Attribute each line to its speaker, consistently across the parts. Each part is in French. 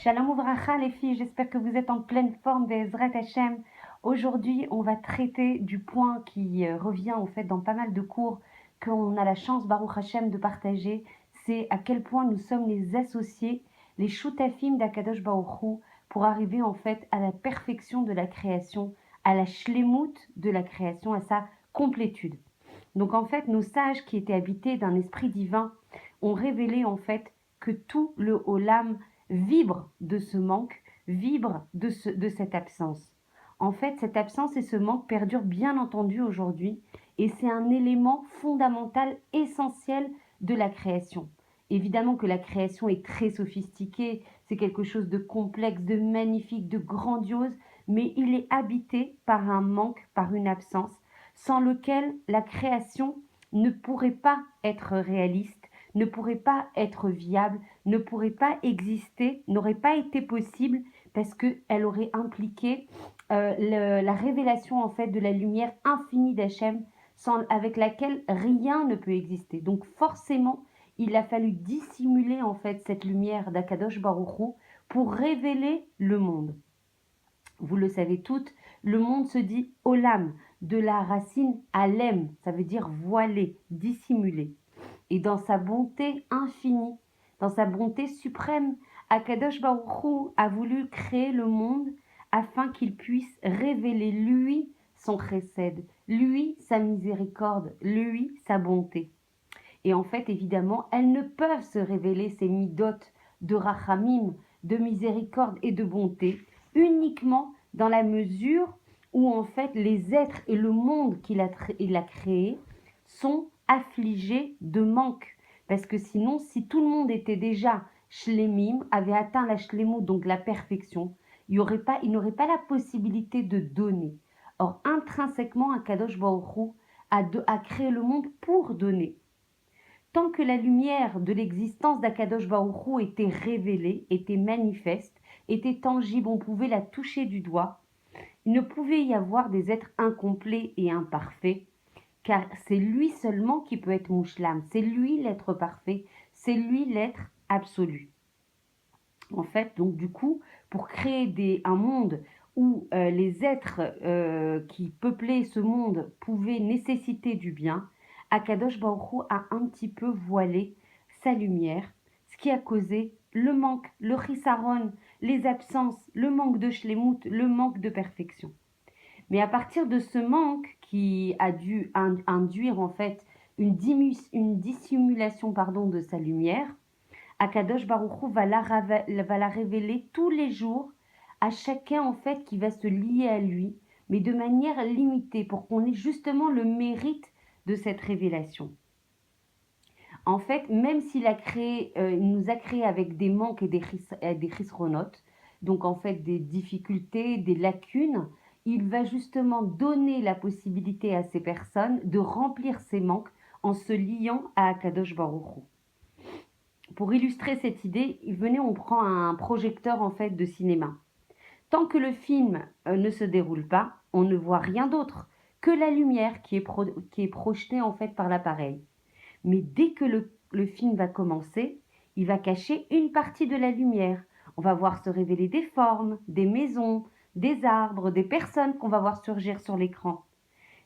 Speaker 1: Shalom Ouvracha les filles, j'espère que vous êtes en pleine forme Be'ezrat Hashem. Aujourd'hui, on va traiter du point qui revient en fait dans pas mal de cours qu'on a la chance Baruch Hashem de partager. C'est à quel point nous sommes les associés, les shutafim d'Akadosh Baruch Hu pour arriver en fait à la perfection de la création, à la shlemut de la création, à sa complétude. Donc en fait, nos sages qui étaient habités d'un esprit divin ont révélé en fait que tout le Olam vibre de ce manque, vibre de cette absence. En fait, cette absence et ce manque perdurent bien entendu aujourd'hui et c'est un élément fondamental, essentiel de la création. Évidemment que la création est très sophistiquée, c'est quelque chose de complexe, de magnifique, de grandiose, mais il est habité par un manque, par une absence, sans lequel la création ne pourrait pas être réaliste, ne pourrait pas être viable, ne pourrait pas exister, n'aurait pas été possible parce qu'elle aurait impliqué la révélation en fait de la lumière infinie d'Hachem avec laquelle rien ne peut exister. Donc forcément, il a fallu dissimuler en fait cette lumière d'Akadosh Baruch Hu pour révéler le monde. Vous le savez toutes, le monde se dit olam, de la racine alem, ça veut dire voilé, dissimulé. Et dans sa bonté infinie, dans sa bonté suprême, Akadosh Baruch Hu a voulu créer le monde afin qu'il puisse révéler lui son chesed, lui sa miséricorde, lui sa bonté. Et en fait, évidemment, elles ne peuvent se révéler ces midotes de rachamim, de miséricorde et de bonté, uniquement dans la mesure où en fait les êtres et le monde qu'il a créé sont affligés de manque. Parce que sinon, si tout le monde était déjà shlemim, avait atteint la shlemut, donc la perfection, il n'aurait pas la possibilité de donner. Or, intrinsèquement, un Kadosh Baruch Hu a créé le monde pour donner. Tant que la lumière de l'existence d'Akadosh Baruch Hu était révélée, était manifeste, était tangible, on pouvait la toucher du doigt, il ne pouvait y avoir des êtres incomplets et imparfaits, car c'est lui seulement qui peut être Mouchlam, c'est lui l'être parfait, c'est lui l'être absolu. En fait, donc du coup, pour créer un monde où les êtres qui peuplaient ce monde pouvaient nécessiter du bien, Akadosh Baruch Hu a un petit peu voilé sa lumière, ce qui a causé le manque, le chisaron, les absences, le manque de shlemut, le manque de perfection. Mais à partir de ce manque qui a dû induire en fait une dissimulation de sa lumière, Akadosh Baruch Hu va la révéler tous les jours à chacun en fait qui va se lier à lui, mais de manière limitée pour qu'on ait justement le mérite de cette révélation. En fait, même s'il il nous a créé avec des manques et des chisronotes, donc en fait des difficultés, des lacunes, il va justement donner la possibilité à ces personnes de remplir ces manques en se liant à Akadosh Baruch Hu. Pour illustrer cette idée, venez, on prend un projecteur en fait de cinéma. Tant que le film ne se déroule pas, on ne voit rien d'autre que la lumière qui est projetée en fait par l'appareil. Mais dès que le film va commencer, il va cacher une partie de la lumière. On va voir se révéler des formes, des maisons, des arbres, des personnes qu'on va voir surgir sur l'écran.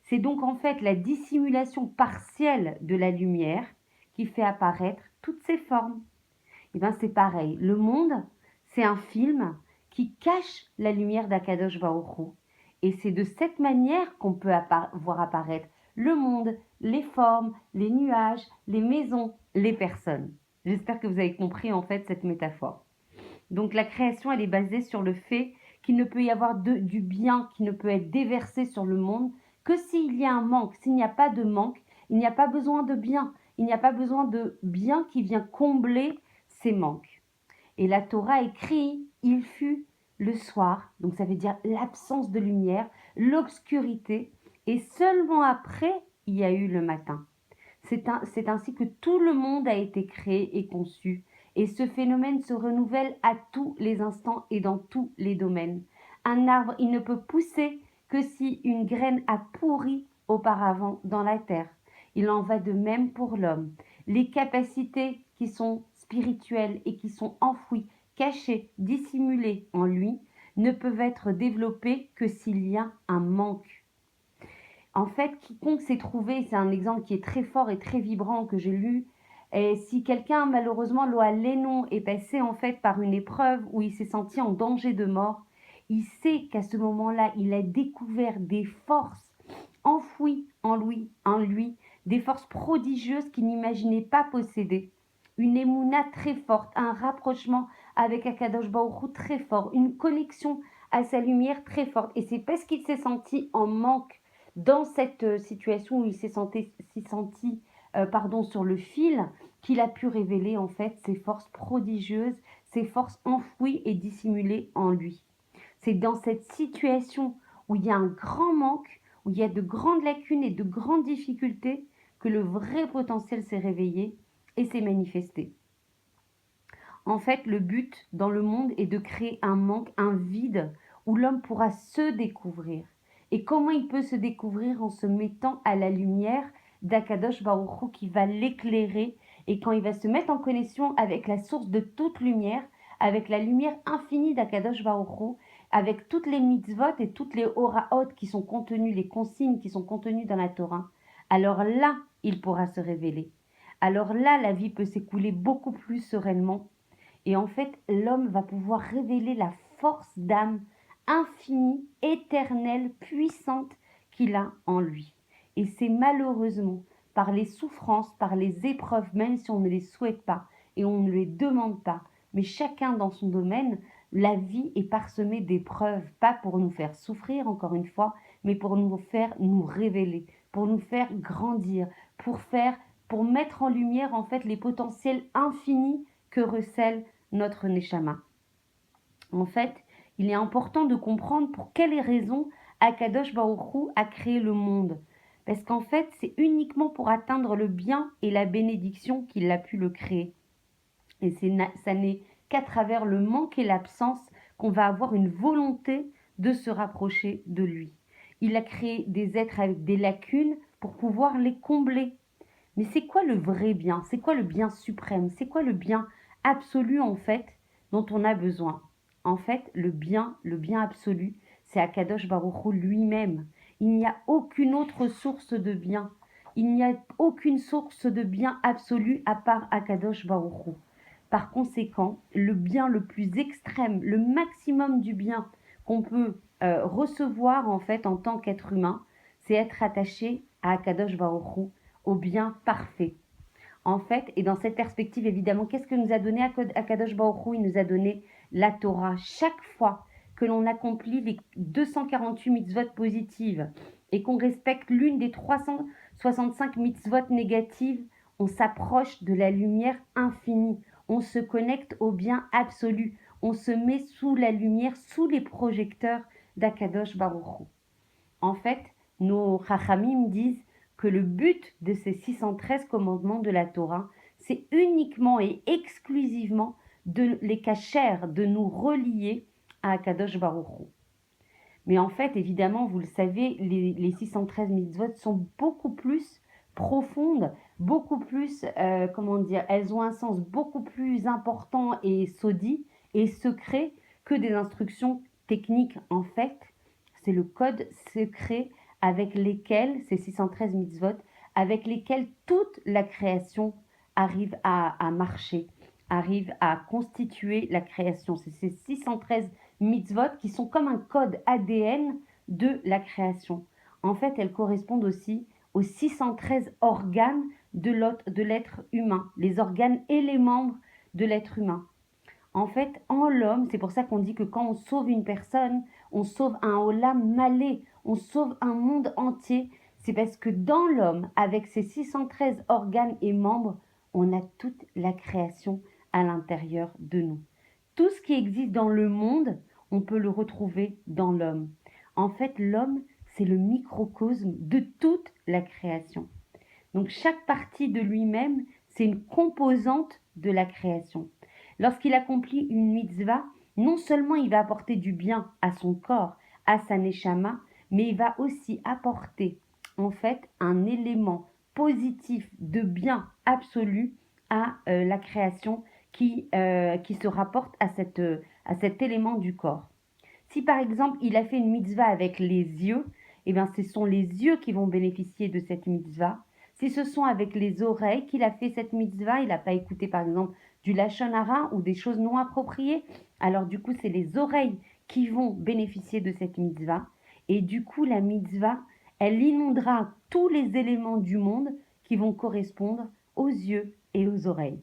Speaker 1: C'est donc en fait la dissimulation partielle de la lumière qui fait apparaître toutes ces formes. Et bien c'est pareil, le monde, c'est un film qui cache la lumière d'Akadosh Baruch Hu. Et c'est de cette manière qu'on peut voir apparaître le monde, les formes, les nuages, les maisons, les personnes. J'espère que vous avez compris en fait cette métaphore. Donc la création, elle est basée sur le fait qu'il ne peut y avoir du bien qui ne peut être déversé sur le monde que s'il y a un manque. S'il n'y a pas de manque, il n'y a pas besoin de bien. Il n'y a pas besoin de bien qui vient combler ces manques. Et la Torah écrit, il fut le soir, donc ça veut dire l'absence de lumière, l'obscurité, et seulement après, il y a eu le matin. C'est ainsi que tout le monde a été créé et conçu, et ce phénomène se renouvelle à tous les instants et dans tous les domaines. Un arbre, il ne peut pousser que si une graine a pourri auparavant dans la terre. Il en va de même pour l'homme. Les capacités qui sont spirituelles et qui sont enfouies cachés, dissimulés en lui, ne peuvent être développés que s'il y a un manque. En fait, quiconque s'est trouvé, c'est un exemple qui est très fort et très vibrant que j'ai lu, et si quelqu'un malheureusement Loa Lénon est passé en fait par une épreuve où il s'est senti en danger de mort, il sait qu'à ce moment-là, il a découvert des forces enfouies en lui, des forces prodigieuses qu'il n'imaginait pas posséder. Une émouna très forte, un rapprochement avec Akadosh Baruch Hu très fort, une connexion à sa lumière très forte. Et c'est parce qu'il s'est senti en manque dans cette situation où il s'est senti sur le fil, qu'il a pu révéler en fait ses forces prodigieuses, ses forces enfouies et dissimulées en lui. C'est dans cette situation où il y a un grand manque, où il y a de grandes lacunes et de grandes difficultés, que le vrai potentiel s'est réveillé et s'est manifesté. En fait, le but dans le monde est de créer un manque, un vide, où l'homme pourra se découvrir. Et comment il peut se découvrir? En se mettant à la lumière d'Akadosh Baruch Hu qui va l'éclairer. Et quand il va se mettre en connexion avec la source de toute lumière, avec la lumière infinie d'Akadosh Baruch Hu, avec toutes les mitzvot et toutes les oraot qui sont contenues, les consignes qui sont contenues dans la Torah, alors là, il pourra se révéler. Alors là, la vie peut s'écouler beaucoup plus sereinement. Et en fait, l'homme va pouvoir révéler la force d'âme infinie, éternelle, puissante qu'il a en lui. Et c'est malheureusement par les souffrances, par les épreuves, même si on ne les souhaite pas et on ne les demande pas, mais chacun dans son domaine, la vie est parsemée d'épreuves, pas pour nous faire souffrir, encore une fois, mais pour nous faire nous révéler, pour nous faire grandir, pour mettre en lumière en fait les potentiels infinis que recèle notre Neshama. En fait, il est important de comprendre pour quelles raisons Akadosh Baruch Hu a créé le monde. Parce qu'en fait, c'est uniquement pour atteindre le bien et la bénédiction qu'il a pu le créer. Et ça n'est qu'à travers le manque et l'absence qu'on va avoir une volonté de se rapprocher de lui. Il a créé des êtres avec des lacunes pour pouvoir les combler. Mais c'est quoi le vrai bien? C'est quoi le bien suprême? C'est quoi le bien absolu en fait dont on a besoin? En fait, le bien absolu, c'est Akadosh Baruch Hu lui-même. Il n'y a aucune autre source de bien. Il n'y a aucune source de bien absolu à part Akadosh Baruch Hu. Par conséquent, le bien le plus extrême, le maximum du bien qu'on peut recevoir en fait en tant qu'être humain, c'est être attaché à Akadosh Baruch Hu, au bien parfait. En fait, et dans cette perspective, évidemment, qu'est-ce que nous a donné Akadosh Baruch Hu? Il nous a donné la Torah. Chaque fois que l'on accomplit les 248 mitzvot positives et qu'on respecte l'une des 365 mitzvot négatives, on s'approche de la lumière infinie. On se connecte au bien absolu. On se met sous la lumière, sous les projecteurs d'Akadosh Baruch Hu. En fait, nos Chachamim disent que le but de ces 613 commandements de la Torah, c'est uniquement et exclusivement de les cacher, de nous relier à Akadosh Baruch Hu. Mais en fait, évidemment, vous le savez, les 613 mitzvot sont beaucoup plus profondes, beaucoup plus, elles ont un sens beaucoup plus important et saudi et secret que des instructions techniques. En fait, c'est le code secret avec lesquels, ces 613 mitzvot, avec lesquels toute la création arrive à marcher, arrive à constituer la création. C'est ces 613 mitzvot qui sont comme un code ADN de la création. En fait, elles correspondent aussi aux 613 organes de l'être humain, les organes et les membres de l'être humain. En fait, en l'homme, c'est pour ça qu'on dit que quand on sauve une personne, on sauve un olam malé, on sauve un monde entier. C'est parce que dans l'homme, avec ses 613 organes et membres, on a toute la création à l'intérieur de nous. Tout ce qui existe dans le monde, on peut le retrouver dans l'homme. En fait, l'homme, c'est le microcosme de toute la création. Donc chaque partie de lui-même, c'est une composante de la création. Lorsqu'il accomplit une mitzvah, non seulement il va apporter du bien à son corps, à sa neshama, mais il va aussi apporter en fait un élément positif de bien absolu à la création qui se rapportent à cet élément du corps. Si par exemple il a fait une mitzvah avec les yeux, eh bien ce sont les yeux qui vont bénéficier de cette mitzvah. Si ce sont avec les oreilles qu'il a fait cette mitzvah, il n'a pas écouté par exemple du lachon hara ou des choses non appropriées, alors du coup c'est les oreilles qui vont bénéficier de cette mitzvah. Et du coup la mitzvah, elle inondera tous les éléments du monde qui vont correspondre aux yeux et aux oreilles.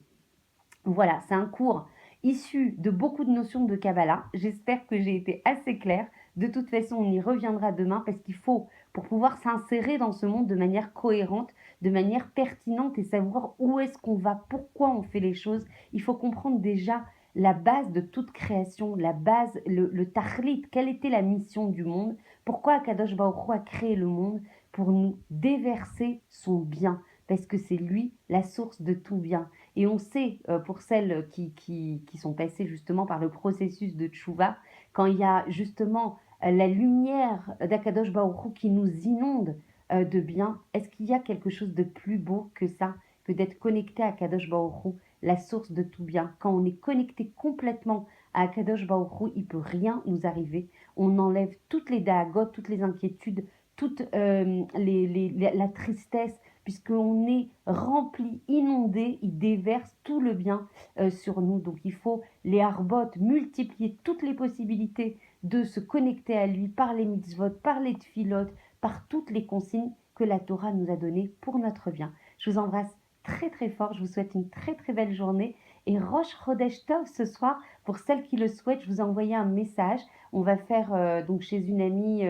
Speaker 1: Voilà, c'est un cours issu de beaucoup de notions de Kabbalah. J'espère que j'ai été assez claire. De toute façon, on y reviendra demain parce qu'il faut, pour pouvoir s'insérer dans ce monde de manière cohérente, de manière pertinente et savoir où est-ce qu'on va, pourquoi on fait les choses, il faut comprendre déjà la base de toute création, la base, le tahlit, quelle était la mission du monde, pourquoi Akadosh Baruch Hu a créé le monde pour nous déverser son bien, parce que c'est lui la source de tout bien. Et on sait, pour celles qui sont passées justement par le processus de tchouva, quand il y a justement la lumière d'Akadosh Baruch Hu qui nous inonde de bien, est-ce qu'il y a quelque chose de plus beau que ça, que d'être connecté à Akadosh Baruch Hu, la source de tout bien? Quand on est connecté complètement à Akadosh Baruch Hu, il ne peut rien nous arriver. On enlève toutes les dahagotes, toutes les inquiétudes, toute la tristesse, puisqu'on est rempli, inondé, il déverse tout le bien sur nous. Donc il faut les harbotes, multiplier toutes les possibilités de se connecter à lui par les mitzvot, par les tfilot, par toutes les consignes que la Torah nous a données pour notre bien. Je vous embrasse très très fort, je vous souhaite une très très belle journée et Rosh Chodesh Tov ce soir, pour celles qui le souhaitent, je vous ai envoyé un message. On va faire donc chez une amie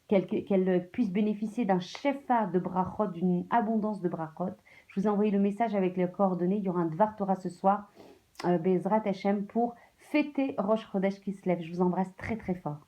Speaker 1: qu'elle puisse bénéficier d'un shefa de brachot, d'une abondance de brachot. Je vous ai envoyé le message avec les coordonnées. Il y aura un Dvar Torah ce soir, Bezrat Hashem, pour fêter Rosh Chodesh qui se lève. Je vous embrasse très très fort.